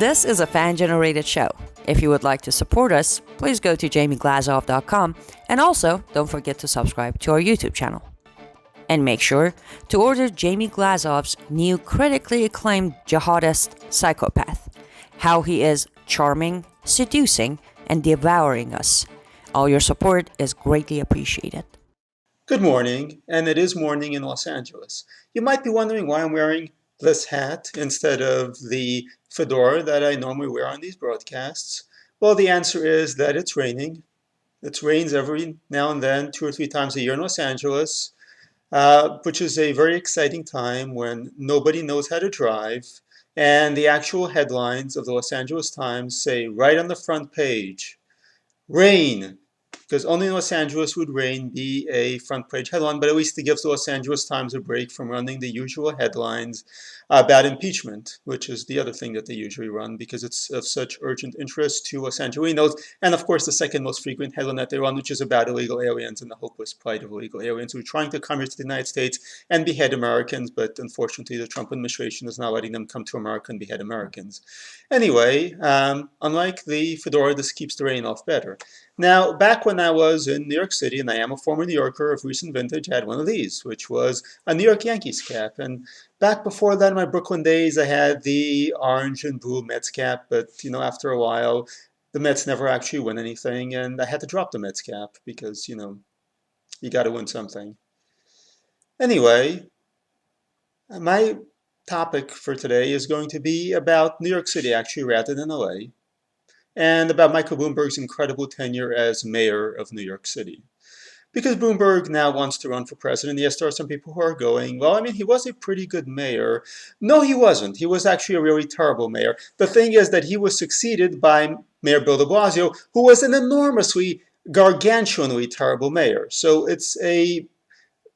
This is a fan-generated show. If you would like to support us, please go to jamieglazov.com and also don't forget to subscribe to our YouTube channel. And make sure to order Jamie Glazov's new critically acclaimed jihadist psychopath. How he is charming, seducing, and devouring us. All your support is greatly appreciated. Good morning, and it is morning in Los Angeles. You might be wondering why I'm wearing this hat instead of the fedora that I normally wear on these broadcasts. Well, the answer is that it's raining. It rains every now and then, 2 or 3 times a year in Los Angeles, which is a very exciting time when nobody knows how to drive, and the actual headlines of the Los Angeles Times say right on the front page, rain. Because only in Los Angeles would rain be a front page headline, but at least it gives the Los Angeles Times a break from running the usual headlines about impeachment, which is the other thing that they usually run because it's of such urgent interest to Los Angelinos. And of course, the second most frequent headline that they run, which is about illegal aliens and the hopeless plight of illegal aliens who are trying to come here to the United States and behead Americans, but unfortunately the Trump administration is not letting them come to America and behead Americans. Anyway, unlike the fedora, this keeps the rain off better. Now, back when I was in New York City, and I am a former New Yorker of recent vintage, I had one of these, which was a New York Yankees cap. And back before that, in my Brooklyn days, I had the orange and blue Mets cap. But, after a while, the Mets never actually win anything. And I had to drop the Mets cap because, you got to win something. Anyway, my topic for today is going to be about New York City, actually, rather than LA. And about Michael Bloomberg's incredible tenure as mayor of New York City. Because Bloomberg now wants to run for president, yes, there are some people who are going, well, he was a pretty good mayor. No, he wasn't. He was actually a really terrible mayor. The thing is that he was succeeded by Mayor Bill de Blasio, who was an enormously, gargantuanly terrible mayor. So it's a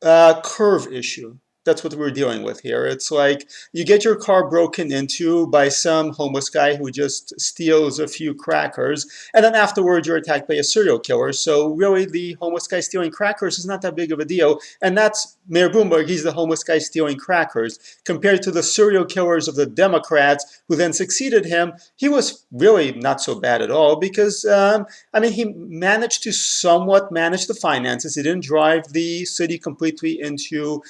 curve issue. That's what we're dealing with here. It's like you get your car broken into by some homeless guy who just steals a few crackers, and then afterwards you're attacked by a serial killer. So really the homeless guy stealing crackers is not that big of a deal, and that's Mayor Bloomberg. He's the homeless guy stealing crackers. Compared to the serial killers of the Democrats who then succeeded him, he was really not so bad at all because, he managed to somewhat manage the finances. He didn't drive the city completely into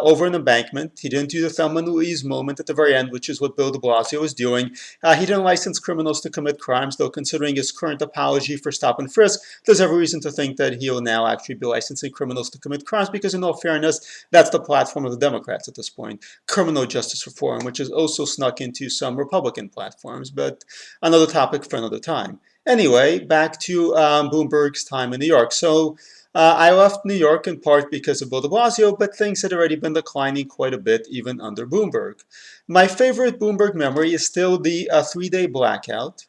over an embankment. He didn't do the Thelma and Louise moment at the very end, which is what Bill de Blasio was doing. He didn't license criminals to commit crimes, though considering his current apology for stop and frisk, there's every reason to think that he will now actually be licensing criminals to commit crimes because in all fairness, that's the platform of the Democrats at this point. Criminal justice reform, which is also snuck into some Republican platforms, but another topic for another time. Anyway, back to Bloomberg's time in New York. So I left New York in part because of Bill de Blasio, but things had already been declining quite a bit even under Bloomberg. My favorite Bloomberg memory is still the 3-day blackout.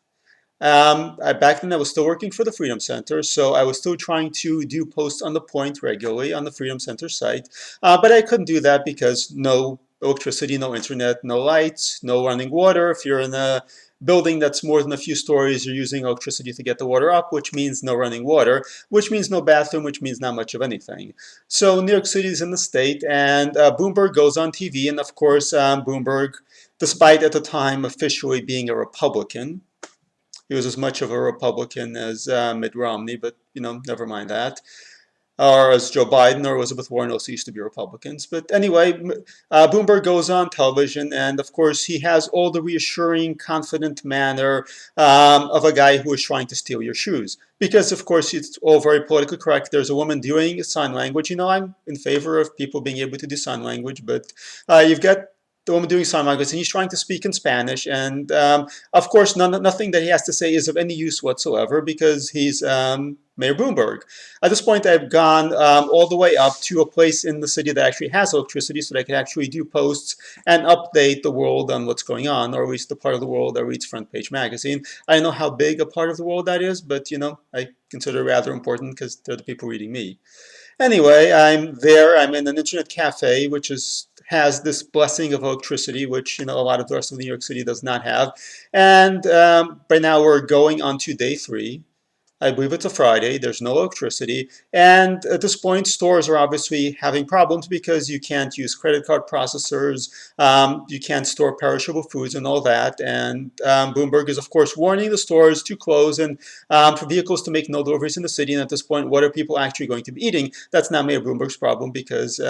Back then I was still working for the Freedom Center, so I was still trying to do posts on the Point regularly on the Freedom Center site, but I couldn't do that because no electricity, no internet, no lights, no running water. If you're in a building that's more than a few stories, you're using electricity to get the water up, which means no running water, which means no bathroom, which means not much of anything. So New York City is in the state, and Bloomberg goes on TV, and of course Bloomberg, despite at the time officially being a Republican, he was as much of a Republican as Mitt Romney, but never mind that. Or as Joe Biden or Elizabeth Warren also used to be Republicans. But anyway, Bloomberg goes on television, and of course he has all the reassuring, confident manner of a guy who is trying to steal your shoes. Because, of course, it's all very politically correct. There's a woman doing sign language. I'm in favor of people being able to do sign language, but you've got the woman doing sign language, and he's trying to speak in Spanish. And, of course, nothing that he has to say is of any use whatsoever because he's Mayor Bloomberg. At this point, I've gone all the way up to a place in the city that actually has electricity so that I can actually do posts and update the world on what's going on, or at least the part of the world that reads Front Page Magazine. I don't know how big a part of the world that is, but, I consider it rather important because they're the people reading me. Anyway, I'm there. I'm in an internet cafe, which has this blessing of electricity, which a lot of the rest of New York City does not have. And right now we're going on to day 3. I believe it's a Friday. There's no electricity. And at this point, stores are obviously having problems because you can't use credit card processors. You can't store perishable foods and all that. And Bloomberg is, of course, warning the stores to close and for vehicles to make no deliveries in the city. And at this point, what are people actually going to be eating? That's not Mayor Bloomberg's problem because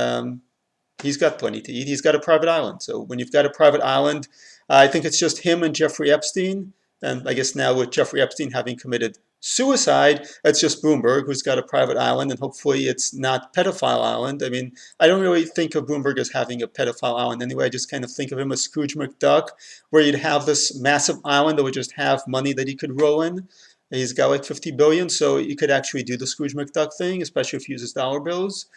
he's got plenty to eat. He's got a private island. So when you've got a private island, I think it's just him and Jeffrey Epstein. And I guess now with Jeffrey Epstein having committed suicide, it's just Bloomberg who's got a private island, and hopefully it's not pedophile island. I mean, I don't really think of Bloomberg as having a pedophile island anyway. I just kind of think of him as Scrooge McDuck, where you'd have this massive island that would just have money that he could roll in. He's got like 50 billion, so you could actually do the Scrooge McDuck thing, especially if he uses dollar bills.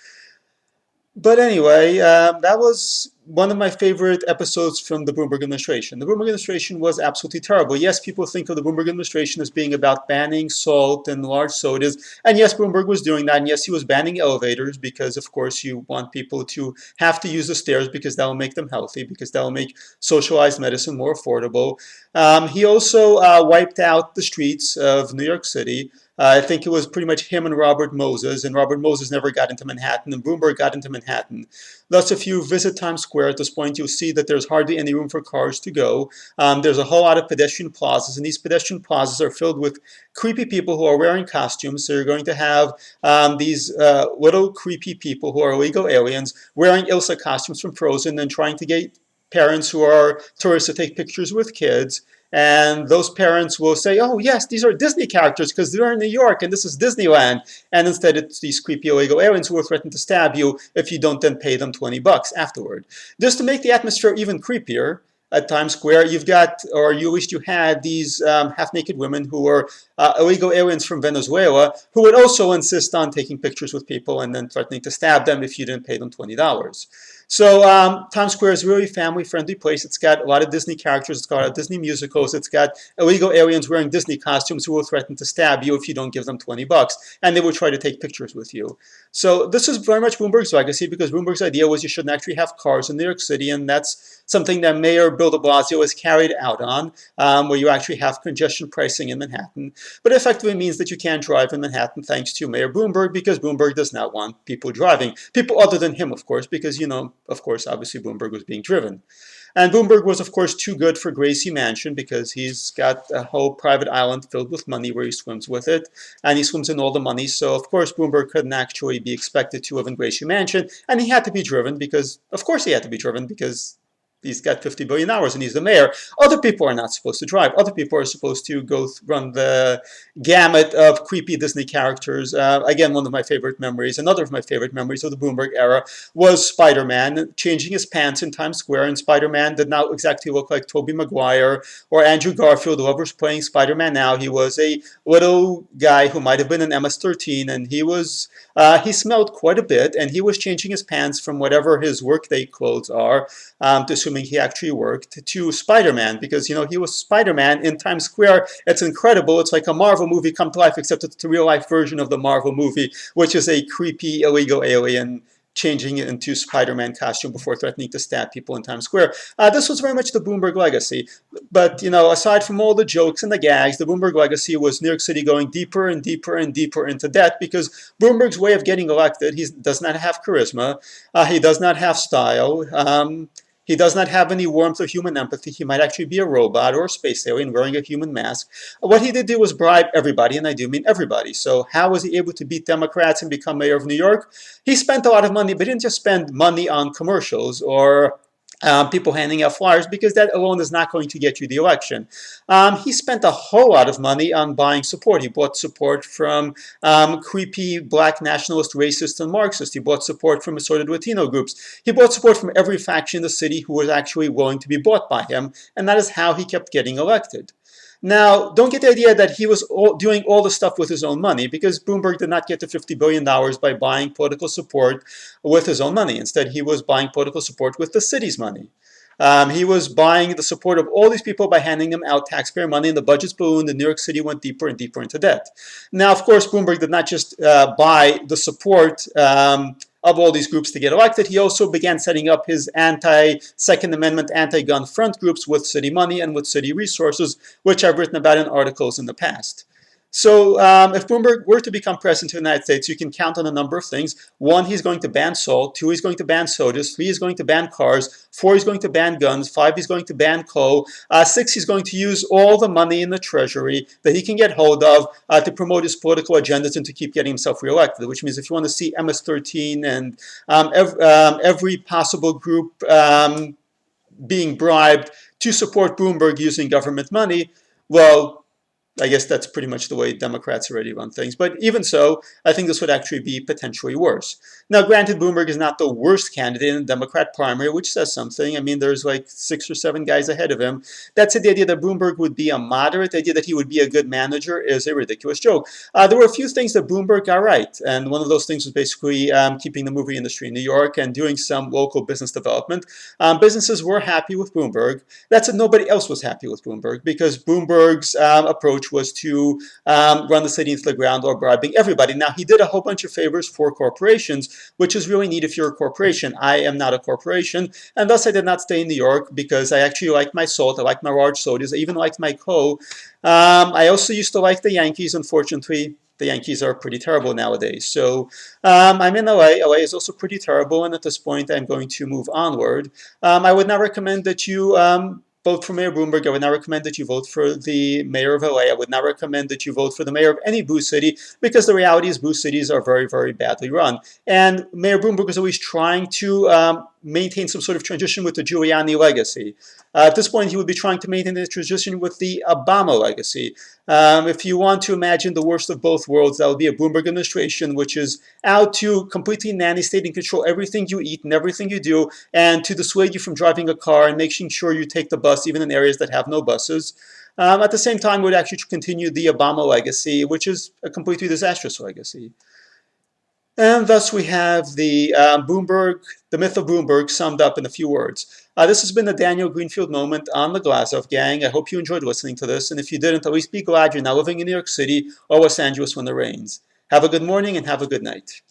But anyway, that was one of my favorite episodes from the Bloomberg administration. The Bloomberg administration was absolutely terrible. Yes, people think of the Bloomberg administration as being about banning salt and large sodas. And yes, Bloomberg was doing that. And yes, he was banning elevators because, of course, you want people to have to use the stairs because that will make them healthy, because that will make socialized medicine more affordable. He also wiped out the streets of New York City. I think it was pretty much him and Robert Moses, and Robert Moses never got into Manhattan, and Bloomberg got into Manhattan. Thus, if you visit Times Square at this point, you'll see that there's hardly any room for cars to go. There's a whole lot of pedestrian plazas, and these pedestrian plazas are filled with creepy people who are wearing costumes. So you're going to have these little creepy people who are illegal aliens wearing Elsa costumes from Frozen and trying to get parents who are tourists to take pictures with kids. And those parents will say, oh, yes, these are Disney characters because they're in New York and this is Disneyland. And instead, it's these creepy illegal aliens who will threaten to stab you if you don't then pay them $20 afterward. Just to make the atmosphere even creepier, at Times Square, you've got, or you at least you had, these half-naked women who were illegal aliens from Venezuela who would also insist on taking pictures with people and then threatening to stab them if you didn't pay them $20. So Times Square is a really family-friendly place. It's got a lot of Disney characters. It's got a lot of Disney musicals. It's got illegal aliens wearing Disney costumes who will threaten to stab you if you don't give them $20, and they will try to take pictures with you. So this is very much Bloomberg's legacy because Bloomberg's idea was you shouldn't actually have cars in New York City, and that's something that Mayor Bill de Blasio has carried out on, where you actually have congestion pricing in Manhattan. But it effectively means that you can't drive in Manhattan thanks to Mayor Bloomberg because Bloomberg does not want people driving. People other than him, of course, because, you know, of course, obviously Bloomberg was being driven. And Bloomberg was, of course, too good for Gracie Mansion because he's got a whole private island filled with money where he swims with it, and he swims in all the money. So, of course, Bloomberg couldn't actually be expected to live in Gracie Mansion, and he had to be driven because, of course, he had to be driven because he's got $50 billion and he's the mayor. Other people are not supposed to drive. Other people are supposed to go run the gamut of creepy Disney characters. Again, one of my favorite memories, another of my favorite memories of the Bloomberg era was Spider-Man changing his pants in Times Square. And Spider-Man did not exactly look like Tobey Maguire or Andrew Garfield, whoever's playing Spider-Man now. He was a little guy who might have been an MS-13, and he smelled quite a bit, and he was changing his pants from whatever his workday clothes are, assuming he actually worked, to Spider-Man, because, you know, he was Spider-Man in Times Square. It's incredible. It's like a Marvel movie come to life, except it's a real-life version of the Marvel movie, which is a creepy, illegal alien changing it into Spider-Man costume before threatening to stab people in Times Square. This was very much the Bloomberg legacy. But, you know, aside from all the jokes and the gags, the Bloomberg legacy was New York City going deeper and deeper and deeper into debt because Bloomberg's way of getting elected, he does not have charisma, he does not have style, he does not have any warmth or human empathy. He might actually be a robot or a space alien wearing a human mask. What he did do was bribe everybody, and I do mean everybody. So how was he able to beat Democrats and become mayor of New York? He spent a lot of money, but he didn't just spend money on commercials or people handing out flyers, because that alone is not going to get you the election. He spent a whole lot of money on buying support. He bought support from creepy black nationalist, racist, and Marxist. He bought support from assorted Latino groups. He bought support from every faction in the city who was actually willing to be bought by him, and that is how he kept getting elected. Now, don't get the idea that he was doing all the stuff with his own money, because Bloomberg did not get to $50 billion by buying political support with his own money. Instead, he was buying political support with the city's money. He was buying the support of all these people by handing them out taxpayer money, and the budgets ballooned, and New York City went deeper and deeper into debt. Now, of course, Bloomberg did not just buy the support of all these groups to get elected. He also began setting up his anti-Second Amendment, anti-gun front groups with city money and with city resources, which I've written about in articles in the past. So if Bloomberg were to become president of the United States, you can count on a number of things. One, he's going to ban salt. Two, he's going to ban sodas. Three, he's going to ban cars. Four, he's going to ban guns. Five, he's going to ban coal. Six, he's going to use all the money in the treasury that he can get hold of to promote his political agendas and to keep getting himself reelected, which means if you want to see MS-13 and every possible group being bribed to support Bloomberg using government money, well, I guess that's pretty much the way Democrats already run things. But even so, I think this would actually be potentially worse. Now, granted, Bloomberg is not the worst candidate in the Democrat primary, which says something. I mean, there's like 6 or 7 guys ahead of him. That said, the idea that Bloomberg would be a moderate, the idea that he would be a good manager is a ridiculous joke. There were a few things that Bloomberg got right. And one of those things was basically keeping the movie industry in New York and doing some local business development. Businesses were happy with Bloomberg. That said, nobody else was happy with Bloomberg because Bloomberg's approach was to run the city into the ground or bribing everybody. Now, he did a whole bunch of favors for corporations, which is really neat if you're a corporation. I am not a corporation, and thus I did not stay in New York because I actually liked my salt, I liked my large sodas, I even liked my coal. I also used to like the Yankees. Unfortunately, the Yankees are pretty terrible nowadays. So I'm in LA. LA is also pretty terrible, and at this point, I'm going to move onward. I would not recommend that you vote for Mayor Bloomberg. I would not recommend that you vote for the mayor of LA. I would not recommend that you vote for the mayor of any blue city because the reality is blue cities are very, very badly run. And Mayor Bloomberg is always trying to maintain some sort of transition with the Giuliani legacy. At this point, he would be trying to maintain the transition with the Obama legacy. If you want to imagine the worst of both worlds, that would be a Bloomberg administration, which is out to completely nanny state and control everything you eat and everything you do, and to dissuade you from driving a car and making sure you take the bus, even in areas that have no buses. At the same time, would actually continue the Obama legacy, which is a completely disastrous legacy. And thus we have the the myth of Bloomberg summed up in a few words. This has been the Daniel Greenfield moment on the Glazov Gang. I hope you enjoyed listening to this, and if you didn't, at least be glad you're not living in New York City or Los Angeles when it rains. Have a good morning and have a good night.